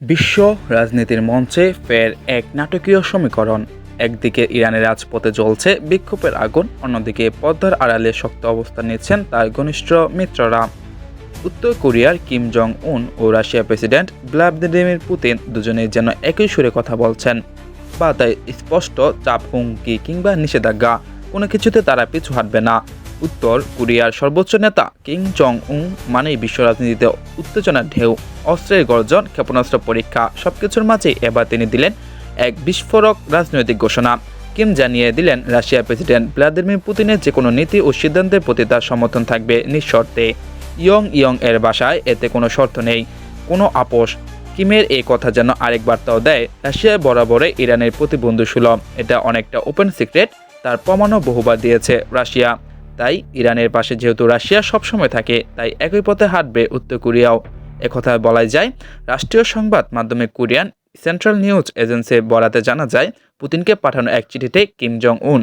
বিশ্ব রাজনীতির মঞ্চে ফের এক নাটকীয় সমীকরণ। একদিকে ইরানের রাজপথে জ্বলছে বিক্ষোভের আগুন, অন্যদিকে পর্দার আড়ালে শক্ত অবস্থান নিচ্ছেন তার ঘনিষ্ঠ মিত্ররা। উত্তর কোরিয়ার কিম জং উন ও রাশিয়ার প্রেসিডেন্ট ভ্লাদিমির পুতিন দুজনেই যেন একই সুরে কথা বলছেন। বার্তায় স্পষ্ট, চাপ, হুমকি কিংবা নিষেধাজ্ঞা কোনো কিছুতে তারা পিছু হাঁটবে না। উত্তর কোরিয়ার সর্বোচ্চ নেতা কিম জং উন মানেই বিশ্ব রাজনীতিতে উত্তেজনার ঢেউ, অস্ত্রের গর্জন, ক্ষেপণাস্ত্র পরীক্ষা, সবকিছুর মাঝেই এবার তিনি দিলেন এক বিস্ফোরক রাজনৈতিক ঘোষণা। কিম জানিয়ে দিলেন রাশিয়ার প্রেসিডেন্ট ভ্লাদিমির পুতিনের যে কোনো নীতি ও সিদ্ধান্তের প্রতি তার সমর্থন থাকবে নিঃশর্তে। ইয়ং এর বাসায় এতে কোনো শর্ত নেই, কোনো আপোষ। কিমের এই কথা যেন আরেক বার্তাও দেয়, রাশিয়া বরাবরই ইরানের প্রতিবন্ধী সুলভ, এটা অনেকটা ওপেন সিক্রেট, তার প্রমাণও বহুবার দিয়েছে রাশিয়া। তাই ইরানের পাশে যেহেতু রাশিয়া সবসময় থাকে, তাই একই পথে হাঁটবে উত্তর কোরিয়াও। একথা বলাই যায়। রাষ্ট্রীয় সংবাদ মাধ্যমে কোরিয়ান সেন্ট্রাল নিউজ এজেন্সির বরাতে জানা যায়, পুতিনকে পাঠানো এক চিঠিতে কিম জং উন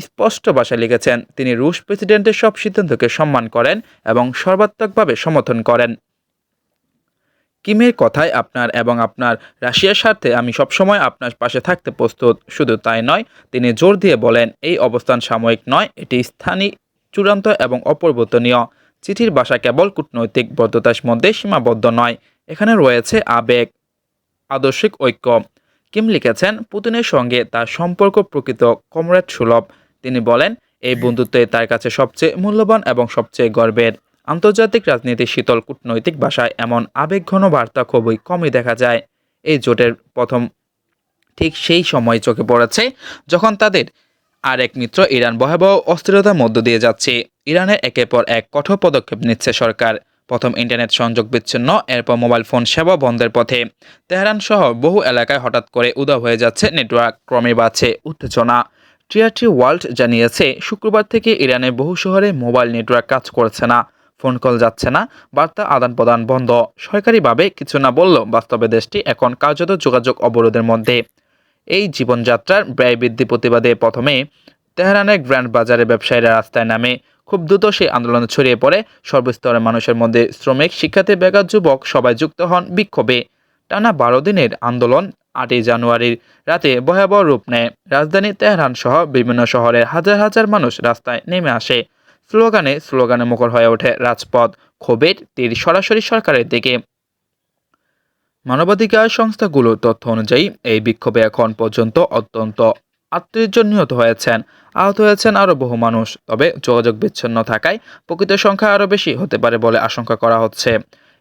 স্পষ্ট ভাষায় লিখেছেন তিনি রুশ প্রেসিডেন্টের সব সিদ্ধান্তকে সম্মান করেন এবং সর্বাত্মকভাবে সমর্থন করেন। কিমের কথায় আপনার এবং আপনার রাশিয়ার স্বার্থে আমি সবসময় আপনার পাশে থাকতে প্রস্তুত। শুধু তাই নয়, তিনি জোর দিয়ে বলেন এই অবস্থান সাময়িক নয়, এটি স্থানীয়, চূড়ান্ত এবং অপরিবর্তনীয়। চিঠির ভাষা কেবল কূটনৈতিক বদ্ধতার মধ্যে সীমাবদ্ধ নয়, এখানে রয়েছে আবেগ, আদর্শিক ঐক্য। কিম লিখেছেন পুতিনের সঙ্গে তার সম্পর্ক প্রকৃত কমরেড সুলভ। তিনি বলেন এই বন্ধুত্বই তার কাছে সবচেয়ে মূল্যবান এবং সবচেয়ে গর্বের। আন্তর্জাতিক রাজনীতির শীতল কূটনৈতিক ভাষায় এমন আবেগঘন বার্তা খুবই কমই দেখা যায়। এই জোটের প্রথম ঠিক সেই সময় চোখে পড়েছে যখন তাদের আরেক মিত্র ইরান ভয়াবহ অস্থিরতার মধ্য দিয়ে যাচ্ছে। ইরানের একের পর এক কঠোর পদক্ষেপ নিচ্ছে সরকার। প্রথম ইন্টারনেট সংযোগ বিচ্ছিন্ন, এরপর মোবাইল ফোন সেবা বন্ধের পথে। তেহরান সহ বহু এলাকায় হঠাৎ করে উধাও হয়ে যাচ্ছে নেটওয়ার্ক, ক্রমে বাড়ছে উত্তেজনা। টিআরটি ওয়ার্ল্ড জানিয়েছে শুক্রবার থেকে ইরানের বহু শহরে মোবাইল নেটওয়ার্ক কাজ করছে না, ফোন কল যাচ্ছে না, বার্তা আদান প্রদান বন্ধ। সরকারিভাবে কিছু না বললেও বাস্তবে দেশটি এখন কার্যত যোগাযোগ অবরোধের মধ্যে। এই জীবনযাত্রার ব্যয় বৃদ্ধি প্রতিবাদে প্রথমে তেহরানের গ্র্যান্ড বাজারে ব্যবসায়ীরা রাস্তায় নামে। খুব দ্রুত সেই আন্দোলন ছড়িয়ে পড়ে সর্বস্তরের মানুষের মধ্যে। শ্রমিক, শিক্ষার্থী, বেকার, যুবক সবাই যুক্ত হন বিক্ষোভে। টানা 12 দিনের আন্দোলন 8ই জানুয়ারির রাতে ভয়াবহ রূপ নেয়। রাজধানী তেহরান সহ বিভিন্ন শহরের হাজার হাজার মানুষ রাস্তায় নেমে আসে। স্লোগানে মুখর হয়ে ওঠে রাজপথ। ক্ষোভের তীর সরাসরি সরকারের দিকে। মানবাধিকার সংস্থাগুলোর তথ্য অনুযায়ী এই বিক্ষোভে এখন পর্যন্ত অত্যন্ত 38 জন নিহত হয়েছেন, আহত হয়েছেন আরও বহু মানুষ। তবে যোগাযোগ বিচ্ছিন্ন থাকায় প্রকৃত সংখ্যা আরও বেশি হতে পারে বলে আশঙ্কা করা হচ্ছে।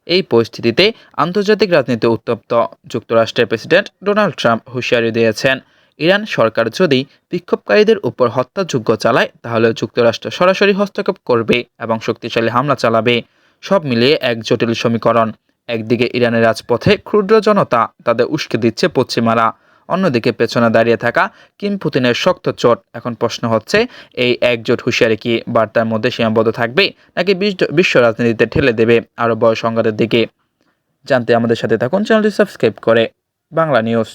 এই পরিস্থিতিতে আন্তর্জাতিক রাজনীতি উত্তপ্ত। যুক্তরাষ্ট্রের প্রেসিডেন্ট ডোনাল্ড ট্রাম্প হুঁশিয়ারি দিয়েছেন, ইরান সরকার যদি বিক্ষোভকারীদের উপর হত্যাযজ্ঞ চালায় তাহলে যুক্তরাষ্ট্র সরাসরি হস্তক্ষেপ করবে এবং শক্তিশালী হামলা চালাবে। সব মিলিয়ে এক জটিল সমীকরণ। একদিকে ইরানের রাজপথে ক্ষুদ্র জনতা, তাদের উস্কে দিচ্ছে পশ্চিমারা। অন্যদিকে পেছনে দাঁড়িয়ে থাকা কিম, পুতিনের শক্ত চোট। এখন প্রশ্ন হচ্ছে, এই একজোট হুঁশিয়ারি কি বার্তার মধ্যে সীমাবদ্ধ থাকবে, নাকি বিশ্ব রাজনীতিতে ঠেলে দেবে আরও বড় সংঘাতের দিকে? জানতে আমাদের সাথে থাকুন, চ্যানেলটি সাবস্ক্রাইব করে বাংলা নিউজ।